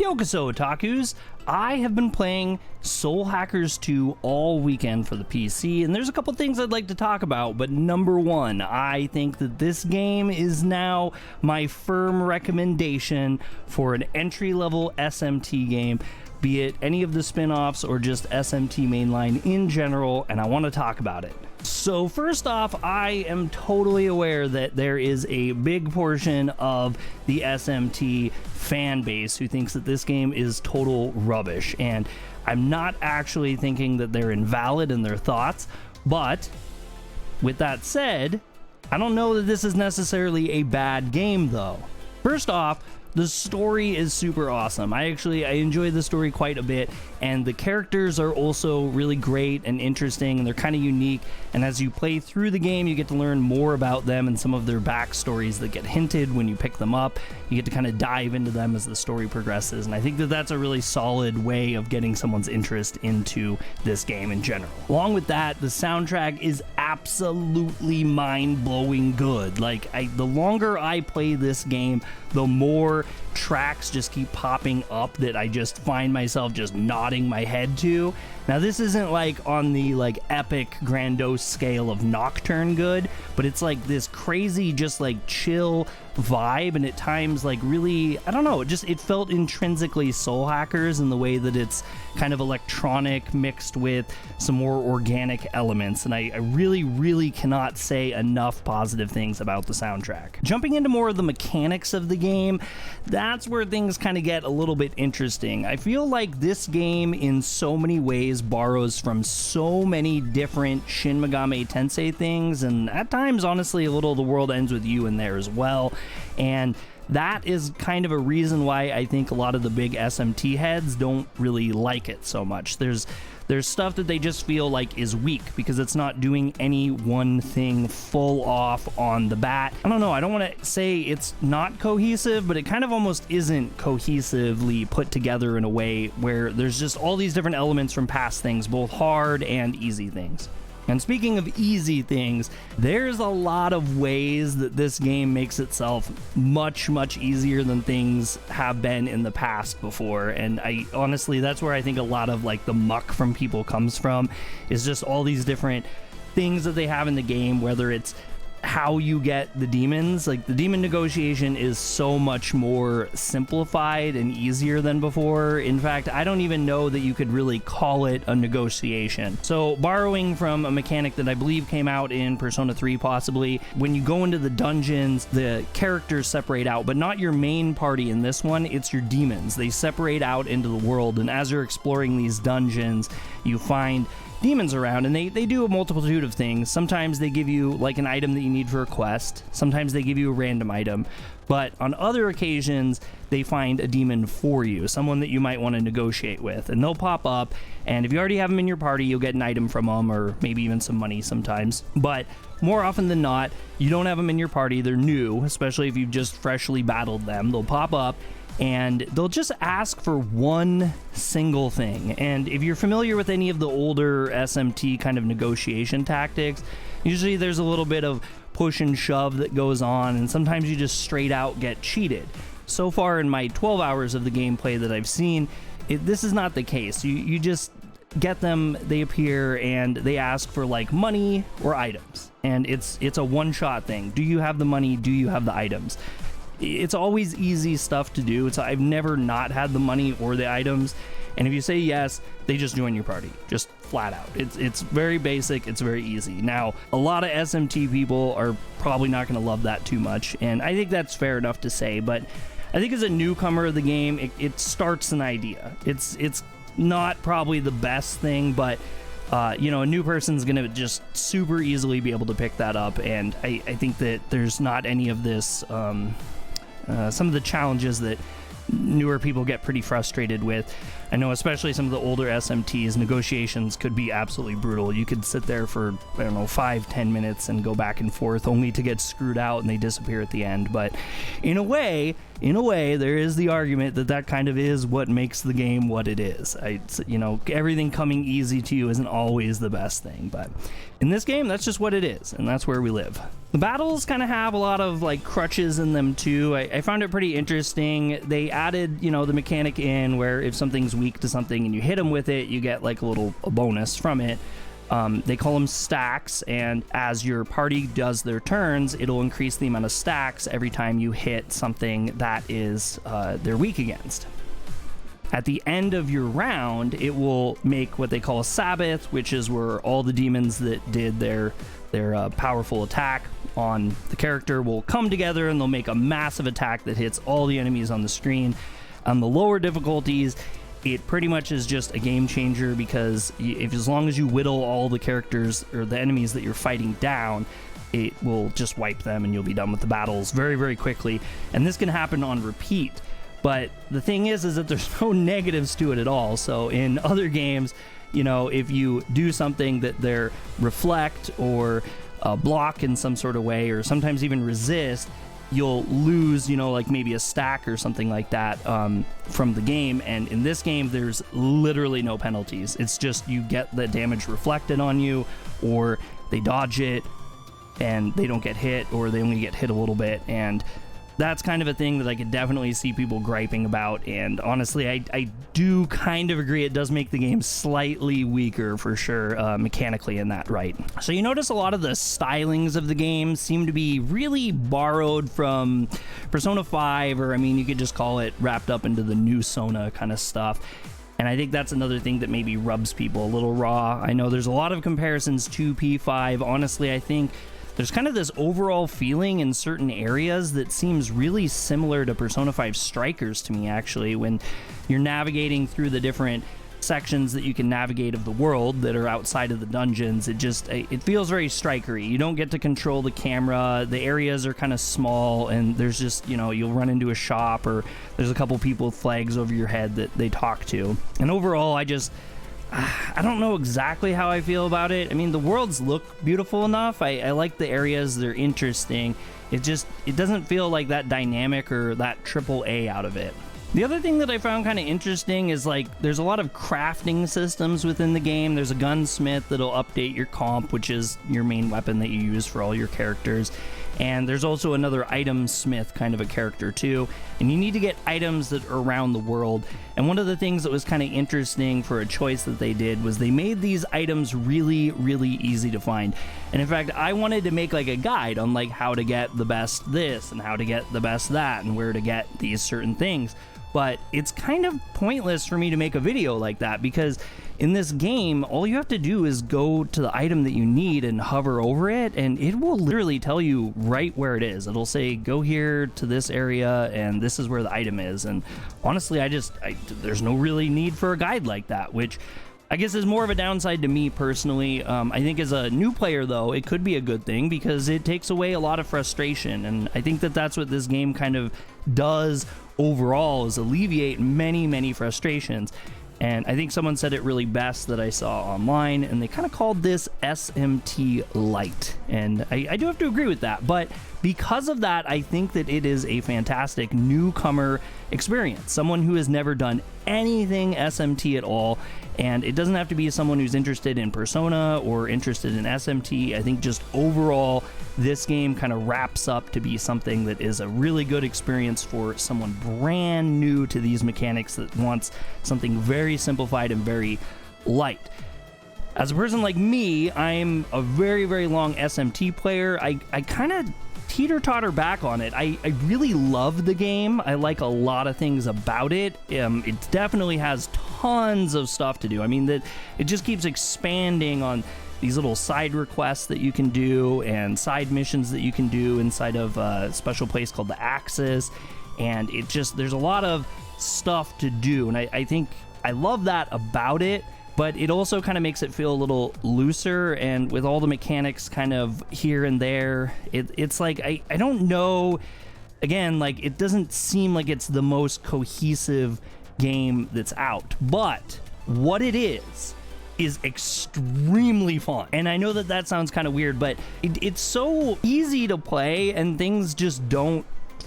Yokoso Otakus! I have been playing Soul Hackers 2 all weekend for the PC, and there's a couple things I'd like to talk about, but number one, I think that this game is now my firm recommendation for an entry-level SMT game, be it any of the spin-offs or just SMT mainline in general, and I want to talk about it. So first off, I am totally aware that there is a big portion of the SMT fan base who thinks that this game is total rubbish, and I'm not actually thinking that they're invalid in their thoughts, but with that said, I don't know that this is necessarily a bad game though. First off, the story is super awesome. I enjoy the story quite a bit, and the characters are also really great and interesting, and they're kind of unique, and as you play through the game, you get to learn more about them and some of their backstories that get hinted when you pick them up. You get to kind of dive into them as the story progresses, and I think that that's a really solid way of getting someone's interest into this game in general. Along with that, the soundtrack is absolutely mind-blowing good. Like, the longer I play this game, the more tracks just keep popping up that I just find myself just nodding my head to. Now, this isn't like on the like epic grandiose scale of Nocturne good, but it's like this crazy just like chill vibe, and at times like really, I don't know, it felt intrinsically Soul Hackers in the way that it's kind of electronic mixed with some more organic elements, and I really cannot say enough positive things about the soundtrack. Jumping into more of the mechanics of the game, that's where things kind of get a little bit interesting. I feel like this game in so many ways borrows from so many different Shin Megami Tensei things, and at times honestly a little The World Ends With You in there as well, and that is kind of a reason why I think a lot of the big SMT heads don't really like it so much. There's stuff that they just feel like is weak because it's not doing any one thing full off on the bat. I don't know, I don't want to say it's not cohesive, but it kind of almost isn't cohesively put together in a way where there's just all these different elements from past things, both hard and easy things. And speaking of easy things, there's a lot of ways that this game makes itself much easier than things have been in the past before. And I honestly, that's where I think a lot of like the muck from people comes from, is just all these different things that they have in the game, whether it's how you get the demons. Like, the demon negotiation is so much more simplified and easier than before. In fact, I don't even know that you could really call it a negotiation. So, borrowing from a mechanic that I believe came out in Persona 3 possibly, when you go into the dungeons, the characters separate out, but not your main party in this one, it's your demons. They separate out into the world, and as you're exploring these dungeons, you find demons around, and they do a multitude of things. Sometimes they give you like an item that you need for a quest, sometimes they give you a random item, but on other occasions they find a demon for you, someone that you might want to negotiate with, and they'll pop up, and if you already have them in your party, you'll get an item from them, or maybe even some money sometimes. But more often than not, you don't have them in your party, they're new, especially if you've just freshly battled them. They'll pop up and they'll just ask for one single thing. And if you're familiar with any of the older SMT kind of negotiation tactics, usually there's a little bit of push and shove that goes on, and sometimes you just straight out get cheated. So far in my 12 hours of the gameplay that I've seen, this is not the case. You just get them, they appear, and they ask for like money or items. And it's a one-shot thing. Do you have the money? Do you have the items? It's always easy stuff to do. I've never not had the money or the items, and if you say yes, they just join your party, just flat out. It's very basic, it's very easy. Now, a lot of SMT people are probably not going to love that too much, and I think that's fair enough to say, but I think as a newcomer of the game, it starts an idea. It's not probably the best thing, but you know, a new person's gonna just super easily be able to pick that up, and I think that there's not any of this some of the challenges that newer people get pretty frustrated with. I know especially some of the older SMTs, negotiations could be absolutely brutal. You could sit there for, I don't know, 5-10 minutes and go back and forth only to get screwed out and they disappear at the end. But in a way, in a way, there is the argument that that kind of is what makes the game what it is. You know, everything coming easy to you isn't always the best thing, but in this game, that's just what it is, and that's where we live. The battles kind of have a lot of like crutches in them too. I found it pretty interesting. They added, you know, the mechanic in where if something's weak to something and you hit them with it, you get like a bonus from it. They call them stacks, and as your party does their turns, it'll increase the amount of stacks every time you hit something that is they're weak against. At the end of your round, it will make what they call a Sabbath, which is where all the demons that did their powerful attack on the character will come together, and they'll make a massive attack that hits all the enemies on the screen. On the lower difficulties, it pretty much is just a game changer, because as long as you whittle all the characters or the enemies that you're fighting down, it will just wipe them and you'll be done with the battles very, very quickly. And this can happen on repeat. But the thing is that there's no negatives to it at all. So in other games, you know, if you do something that they're reflect or block in some sort of way, or sometimes even resist, you'll lose, you know, like maybe a stack or something like that from the game. And in this game, there's literally no penalties. It's just you get the damage reflected on you, or they dodge it and they don't get hit, or they only get hit a little bit. And that's kind of a thing that I could definitely see people griping about. And honestly, I do kind of agree. It does make the game slightly weaker for sure, mechanically in that, right? So you notice a lot of the stylings of the game seem to be really borrowed from Persona 5, or I mean, you could just call it wrapped up into the new Sona kind of stuff. And I think that's another thing that maybe rubs people a little raw. I know there's a lot of comparisons to P5. Honestly, I think there's kind of this overall feeling in certain areas that seems really similar to Persona 5 Strikers to me, actually, when you're navigating through the different sections that you can navigate of the world that are outside of the dungeons. It feels very strikery. You don't get to control the camera. The areas are kind of small, and there's just, you know, you'll run into a shop, or there's a couple people with flags over your head that they talk to. And overall, I don't know exactly how I feel about it. I mean, the worlds look beautiful enough. I like the areas. They're interesting. It doesn't feel like that dynamic or that AAA out of it. The other thing that I found kind of interesting is, like, there's a lot of crafting systems within the game. There's a gunsmith that'll update your comp, which is your main weapon that you use for all your characters. And there's also another item smith kind of a character too. And you need to get items that are around the world. And one of the things that was kind of interesting for a choice that they did was they made these items really, really easy to find. And in fact, I wanted to make like a guide on like how to get the best this and how to get the best that and where to get these certain things. But it's kind of pointless for me to make a video like that, because in this game, all you have to do is go to the item that you need and hover over it, and it will literally tell you right where it is. It'll say, go here to this area, and this is where the item is. And honestly, there's no really need for a guide like that, which I guess is more of a downside to me personally. I think as a new player, though, it could be a good thing, because it takes away a lot of frustration. And I think that that's what this game kind of does overall, is alleviate many, many frustrations. And I think someone said it really best that I saw online, and they kind of called this SMT Light. And I do have to agree with that. But because of that, I think that it is a fantastic newcomer experience. Someone who has never done anything SMT at all. And it doesn't have to be someone who's interested in Persona or interested in SMT. I think just overall, this game kind of wraps up to be something that is a really good experience for someone brand new to these mechanics that wants something very simplified and very light. As a person like me, I'm a very, very long SMT player. I kind of teeter-totter back on it. I really love the game. I like a lot of things about it. It definitely has tons of stuff to do. I mean, that it just keeps expanding on these little side requests that you can do and side missions that you can do inside of a special place called the Axis. And there's a lot of stuff to do. And I think I love that about it. But it also kind of makes it feel a little looser, and with all the mechanics kind of here and there, it's like, I don't know, again, like, it doesn't seem like it's the most cohesive game that's out. But what it is extremely fun. And I know that sounds kind of weird, but it's so easy to play, and things just don't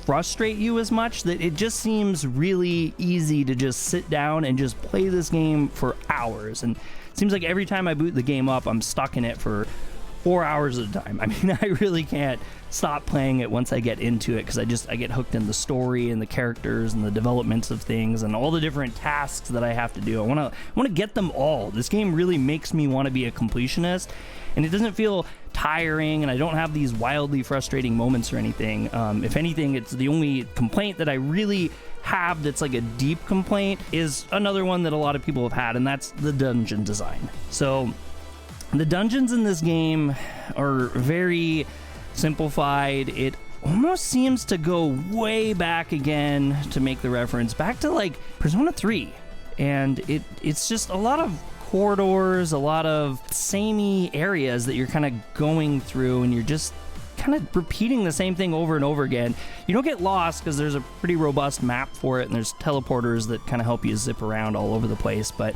frustrate you as much, that it just seems really easy to just sit down and just play this game for hours. And it seems like every time I boot the game up, I'm stuck in it for 4 hours at a time. I mean, I really can't stop playing it once I get into it, because I get hooked in the story and the characters and the developments of things and all the different tasks that I have to do. I want to get them all. This game really makes me want to be a completionist, and it doesn't feel tiring, and I don't have these wildly frustrating moments or anything. If anything, it's the only complaint that I really have that's like a deep complaint is another one that a lot of people have had, and that's the dungeon design. So the dungeons in this game are very simplified. It almost seems to go way back again, to make the reference back to like Persona 3. And it's just a lot of corridors, a lot of samey areas that you're kind of going through, and you're just kind of repeating the same thing over and over again. You don't get lost because there's a pretty robust map for it, and there's teleporters that kind of help you zip around all over the place, but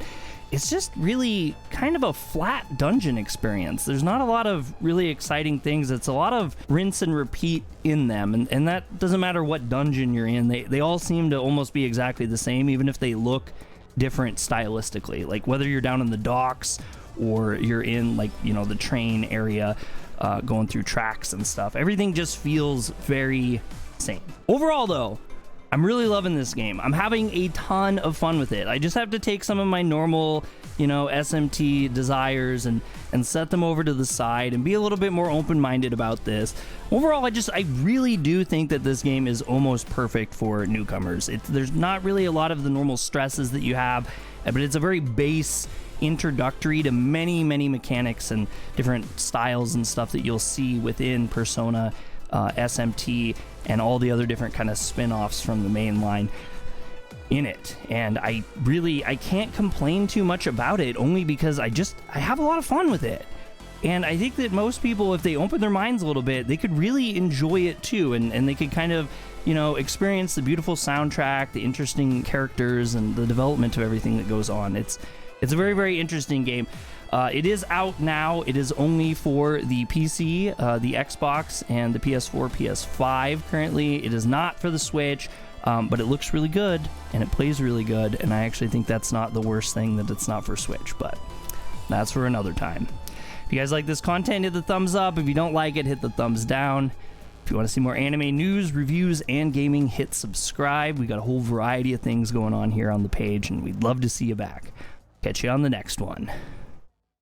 it's just really kind of a flat dungeon experience. There's not a lot of really exciting things. It's a lot of rinse and repeat in them, and that doesn't matter what dungeon you're in. They all seem to almost be exactly the same, even if they look different stylistically. Like whether you're down in the docks or you're in, like, you know, the train area, going through tracks and stuff, everything just feels very same. Overall though, I'm really loving this game. I'm having a ton of fun with it. I just have to take some of my normal, you know, SMT desires and set them over to the side and be a little bit more open-minded about this. Overall, I really do think that this game is almost perfect for newcomers. There's not really a lot of the normal stresses that you have, but it's a very base introductory to many, many mechanics and different styles and stuff that you'll see within Persona, SMT, and all the other different kind of spin-offs from the main line in it. And I can't complain too much about it, only because I have a lot of fun with it. And I think that most people, if they open their minds a little bit, they could really enjoy it too, and they could kind of, you know, experience the beautiful soundtrack, the interesting characters, and the development of everything that goes on. It's a very, very interesting game. It is out now. It is only for the PC, the Xbox, and the PS4, PS5 currently. It is not for the Switch, but it looks really good, and it plays really good, and I actually think that's not the worst thing that it's not for Switch, but that's for another time. If you guys like this content, hit the thumbs up. If you don't like it, hit the thumbs down. If you want to see more anime news, reviews, and gaming, hit subscribe. We got a whole variety of things going on here on the page, and we'd love to see you back. Catch you on the next one.